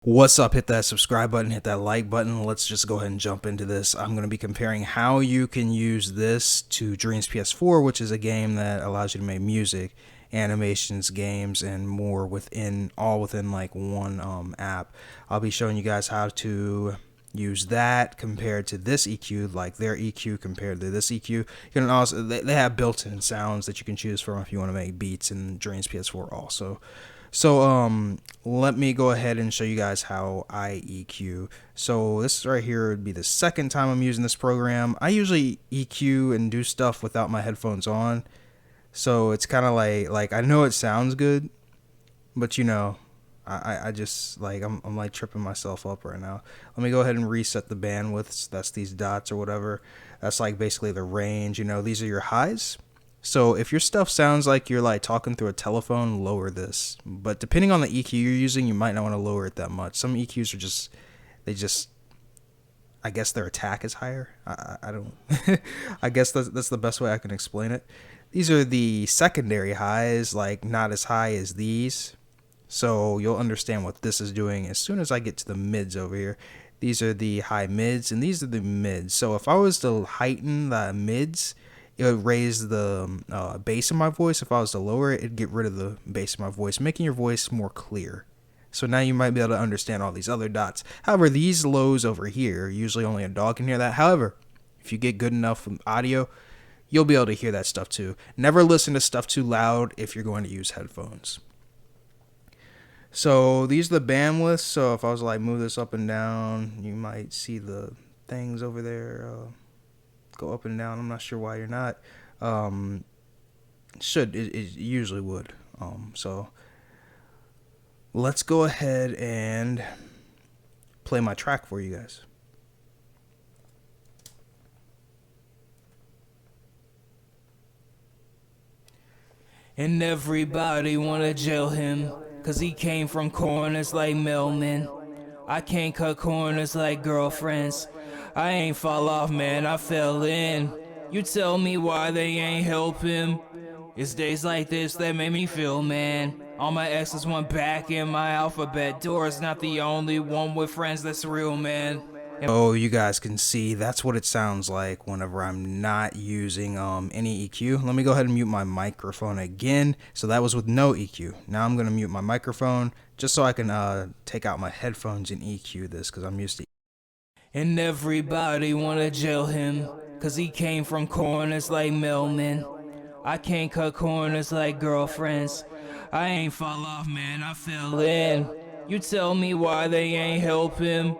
What's up? Hit that subscribe button, hit that like button. Let's just go ahead and jump into this. I'm going to be comparing how you can use this to Dreams PS4, which is a game that allows you to make music, animations, games, and more within like one app. I'll be showing you guys how to use that compared to this EQ, like their EQ compared to this EQ. You can also they have built-in sounds that you can choose from if you want to make beats in Dreams PS4 also. So let me go ahead and show you guys how I EQ. So this right here would be the second time I'm using this program. I usually EQ and do stuff without my headphones on. So it's kind of like I know it sounds good, but you know, I just like I'm like tripping myself up right now. Let me go ahead and reset the bandwidths. That's these dots or whatever. That's like basically the range. You know, these are your highs. So if your stuff sounds like you're like talking through a telephone, lower this. But depending on the EQ you're using, you might not want to lower it that much. Some EQs are just, I guess their attack is higher. I don't, I guess that's the best way I can explain it. These are the secondary highs, like not as high as these. So you'll understand what this is doing as soon as I get to the mids over here. These are the high mids and these are the mids. So if I was to heighten the mids, it would raise the bass in my voice. If I was to lower it, it'd get rid of the bass in my voice, making your voice more clear. So now you might be able to understand all these other dots. However, these lows over here, usually only a dog can hear that. However, if you get good enough audio, you'll be able to hear that stuff too. Never listen to stuff too loud if you're going to use headphones. So these are the bandwidths. So if I was to like move this up and down, you might see the things over there. Go up and down. I'm not sure why you're not. It usually would. So let's go ahead and play my track for you guys. And everybody wanna jail him, cause he came from corners like mailmen. I can't cut corners like girlfriends. I ain't fall off, man, I fell in. You tell me why they ain't help him. It's days like this that made me feel, man. All my exes went back in my alphabet. Dora's not the only one with friends that's real, man. Oh, you guys can see that's what it sounds like whenever I'm not using any EQ. Let me go ahead and mute my microphone again. So that was with no EQ. Now I'm gonna mute my microphone just so I can take out my headphones and EQ this because I'm used to. And everybody wanna jail him, cause he came from corners like mailmen. I can't cut corners like girlfriends. I ain't fall off, man, I fell in. You tell me why they ain't help him.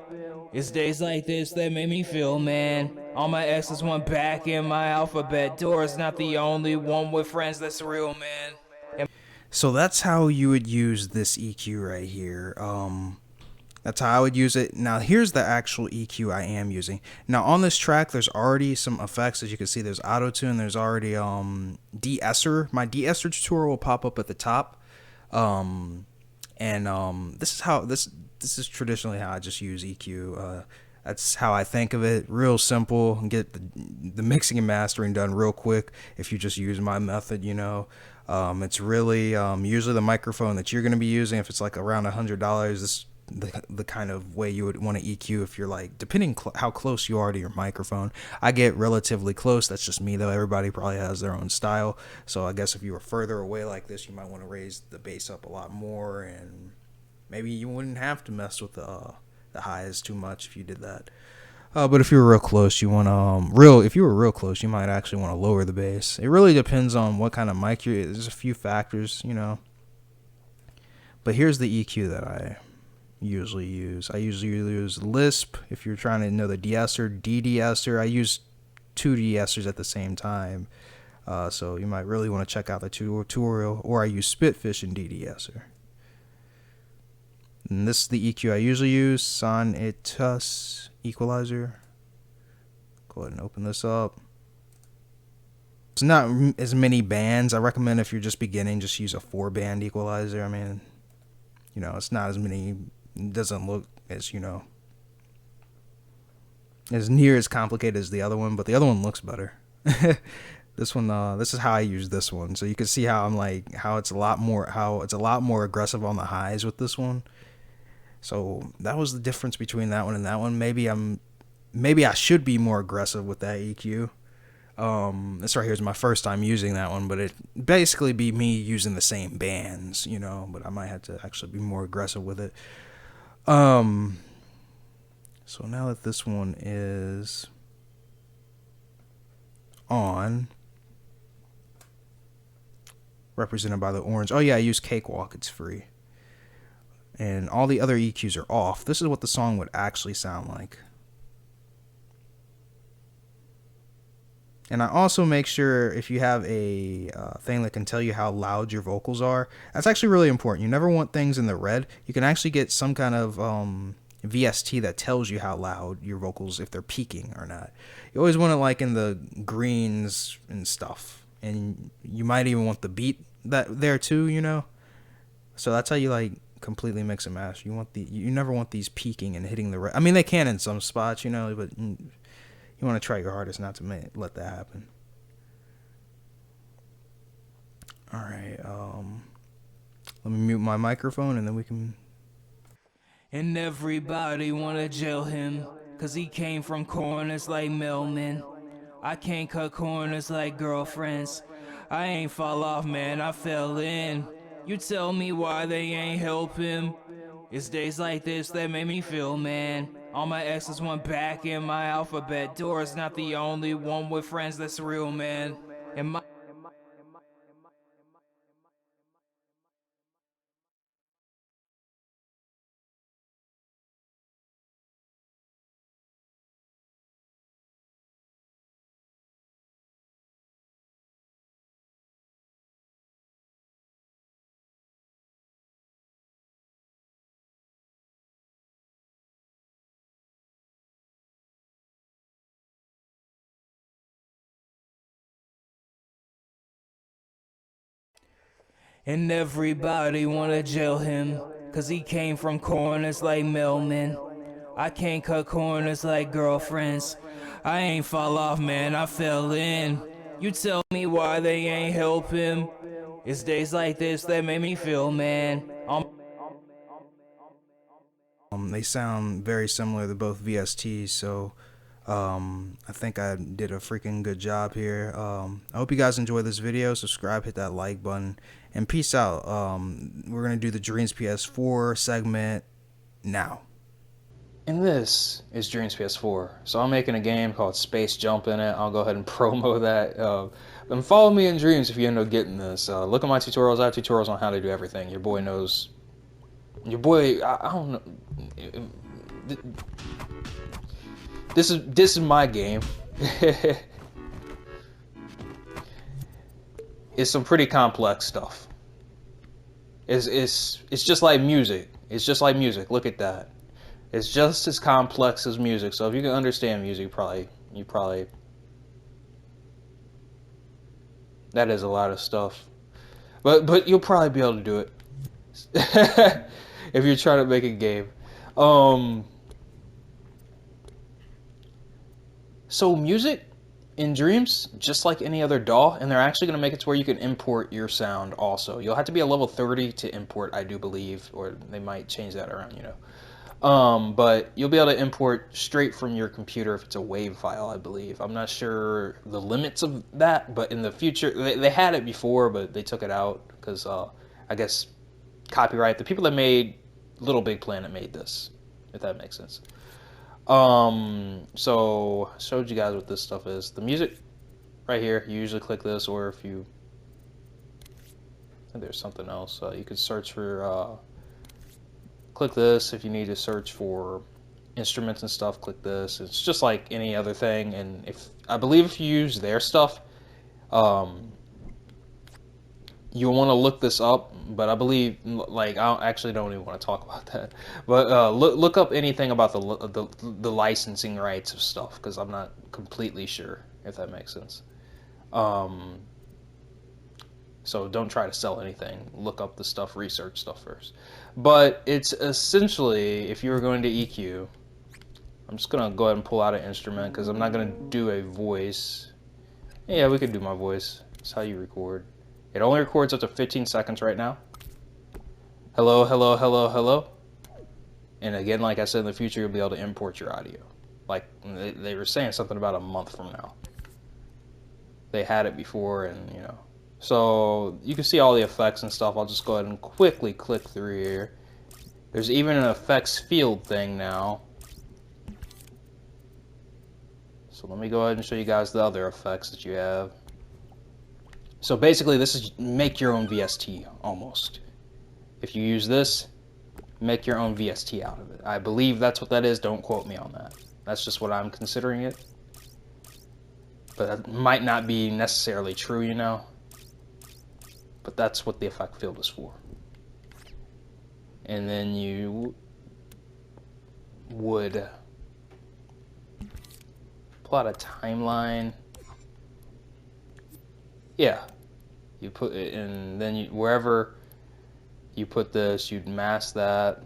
It's days like this that made me feel, man. All my exes went back in my alphabet. Dora's not the only one with friends that's real, man. So that's how you would use this EQ right here. That's how I would use it. Now here's the actual EQ I am using. Now on this track, there's already some effects. As you can see, there's auto tune. There's already de-esser. My de-esser tutorial will pop up at the top. This is how this is traditionally how I just use EQ. That's how I think of it. Real simple. Get the mixing and mastering done real quick if you just use my method. You know, it's really usually the microphone that you're going to be using. If it's like around $100, this the kind of way you would want to EQ if you're like, depending how close you are to your microphone. I get relatively close. That's just me though. Everybody probably has their own style. So I guess if you were further away like this, you might want to raise the bass up a lot more, and maybe you wouldn't have to mess with the highs too much if you did that. But if you were real close, you want to if you were real close, you might actually want to lower the bass. It really depends on what kind of mic you're. There's a few factors, you know. But here's the EQ that I usually use. I usually use Lisp if you're trying to know the de-esser, de-de-esser. I use two de-essers at the same time. So you might really want to check out the tutorial. Or I use Spitfish and de-de-esser. And this is the EQ I usually use, Sonitus Equalizer. Go ahead and open this up. It's not as many bands. I recommend if you're just beginning, just use a 4-band equalizer. I mean, you know, it's not as many. It doesn't look as, you know, as near as complicated as the other one, but the other one looks better. This one, this is how I use this one. So you can see how I'm like, how it's a lot more aggressive on the highs with this one. So that was the difference between that one and that one. Maybe I should be more aggressive with that EQ. This right here is my first time using that one, but it basically be me using the same bands, you know, but I might have to actually be more aggressive with it. So now that this one is on, represented by the orange. Oh yeah, I use Cakewalk, it's free. And all the other EQs are off. This is what the song would actually sound like. And I also make sure if you have a thing that can tell you how loud your vocals are, that's actually really important. You never want things in the red. You can actually get some kind of VST that tells you how loud your vocals, if they're peaking or not. You always want it like in the greens and stuff. And you might even want the beat that there too, you know. So that's how you like completely mix and match. You never want these peaking and hitting the red. I mean, they can in some spots, you know, but you want to try your hardest not to let that happen. All right, let me mute my microphone and then we can. And everybody wanna jail him, cause he came from corners like mailmen. I can't cut corners like girlfriends. I ain't fall off, man, I fell in. You tell me why they ain't help him. It's days like this that make me feel, man. All my exes went back in my alphabet. Dora's not the only one with friends that's real, man. And my And everybody wanna jail him, cause he came from corners like mailmen. I can't cut corners like girlfriends. I ain't fall off, man, I fell in. You tell me why they ain't help him. It's days like this that make me feel, man. They sound very similar to both VSTs, so I think I did a freaking good job here. I hope you guys enjoyed this video. Subscribe, hit that like button, and peace out. We're gonna do the Dreams PS4 segment now. And this is Dreams PS4. So I'm making a game called Space Jump in it. I'll go ahead and promo that. And follow me in Dreams if you end up getting this. Look at my tutorials. I have tutorials on how to do everything. Your boy knows. Your boy, I don't know. This is my game. It's some pretty complex stuff. It's just like music. It's just like music. Look at that. It's just as complex as music. So if you can understand music, you probably that is a lot of stuff. But you'll probably be able to do it if you're trying to make a game. So music in Dreams, just like any other DAW, and they're actually going to make it to where you can import your sound also. You'll have to be a level 30 to import, I do believe, or they might change that around, you know. But you'll be able to import straight from your computer if it's a WAV file, I believe. I'm not sure the limits of that, but in the future, they had it before, but they took it out because I guess copyright. The people that made Little Big Planet made this, if that makes sense. So I showed you guys what this stuff is. The music right here, you usually click this, or if you, I think there's something else. You could search for, click this if you need to search for instruments and stuff, click this. It's just like any other thing, and I believe if you use their stuff, you'll want to look this up, but I believe, like, actually don't even want to talk about that. But look up anything about the licensing rights of stuff, because I'm not completely sure, if that makes sense. So don't try to sell anything. Look up the stuff, research stuff first. But it's essentially, if you were going to EQ, I'm just going to go ahead and pull out an instrument, because I'm not going to do a voice. Yeah, we could do my voice. That's how you record. It only records up to 15 seconds right now. Hello, hello, hello, hello. And again, like I said, in the future, you'll be able to import your audio. Like they were saying something about a month from now. They had it before, and you know. So you can see all the effects and stuff. I'll just go ahead and quickly click through here. There's even an effects field thing now. So let me go ahead and show you guys the other effects that you have. So basically this is make your own VST almost. If you use this, make your own VST out of it. I believe that's what that is. Don't quote me on that. That's just what I'm considering it. But that might not be necessarily true, you know. But that's what the effect field is for. And then you would plot a timeline. Yeah, you put it in, then you, wherever you put this, you'd mask that,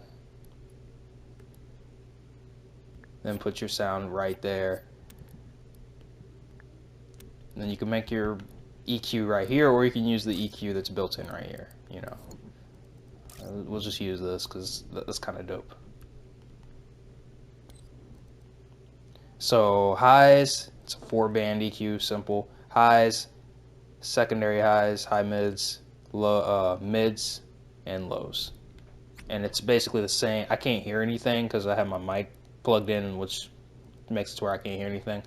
then put your sound right there. And then you can make your EQ right here, or you can use the EQ that's built in right here, you know. We'll just use this because that's kind of dope. So highs, it's a 4-band EQ, simple. Highs, secondary highs, high mids, low mids, and lows. And it's basically the same. I can't hear anything because I have my mic plugged in, which makes it to where I can't hear anything.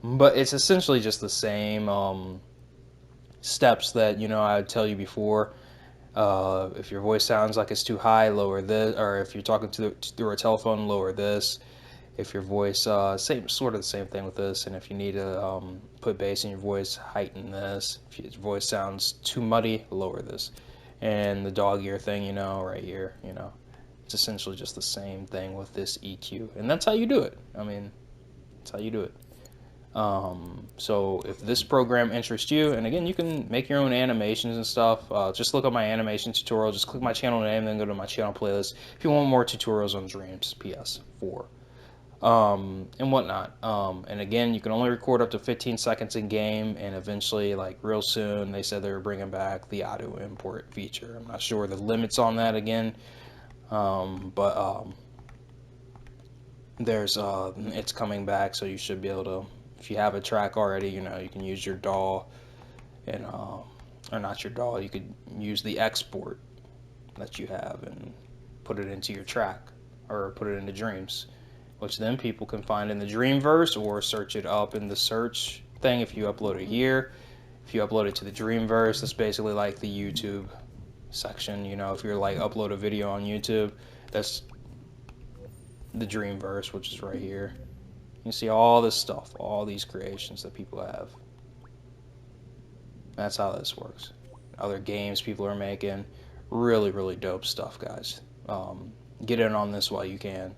But it's essentially just the same steps that, you know, I would tell you before. If your voice sounds like it's too high, lower this, or if you're talking through a telephone, lower this. If your voice, sort of the same thing with this. And if you need to put bass in your voice, heighten this. If your voice sounds too muddy, lower this. And the dog ear thing, you know, right here, you know, it's essentially just the same thing with this EQ. And that's how you do it. I mean, that's how you do it. So if this program interests you, and again, you can make your own animations and stuff, just look up my animation tutorial, just click my channel name, then go to my channel playlist if you want more tutorials on Dreams PS4 and whatnot. And again, you can only record up to 15 seconds in game, and eventually, like real soon, they said they were bringing back the auto import feature. I'm not sure the limits on that again, but there's it's coming back, so you should be able to, if you have a track already, you know, you can use your DAW, and or not your DAW, you could use the export that you have and put it into your track, or put it into Dreams, which then people can find in the Dreamverse, or search it up in the search thing if you upload it here. If you upload it to the Dreamverse, that's basically like the YouTube section, you know, if you're like upload a video on YouTube, that's the Dreamverse, which is right here. You see all this stuff, all these creations that people have. That's how this works. Other games people are making, really, really dope stuff, guys. Get in on this while you can.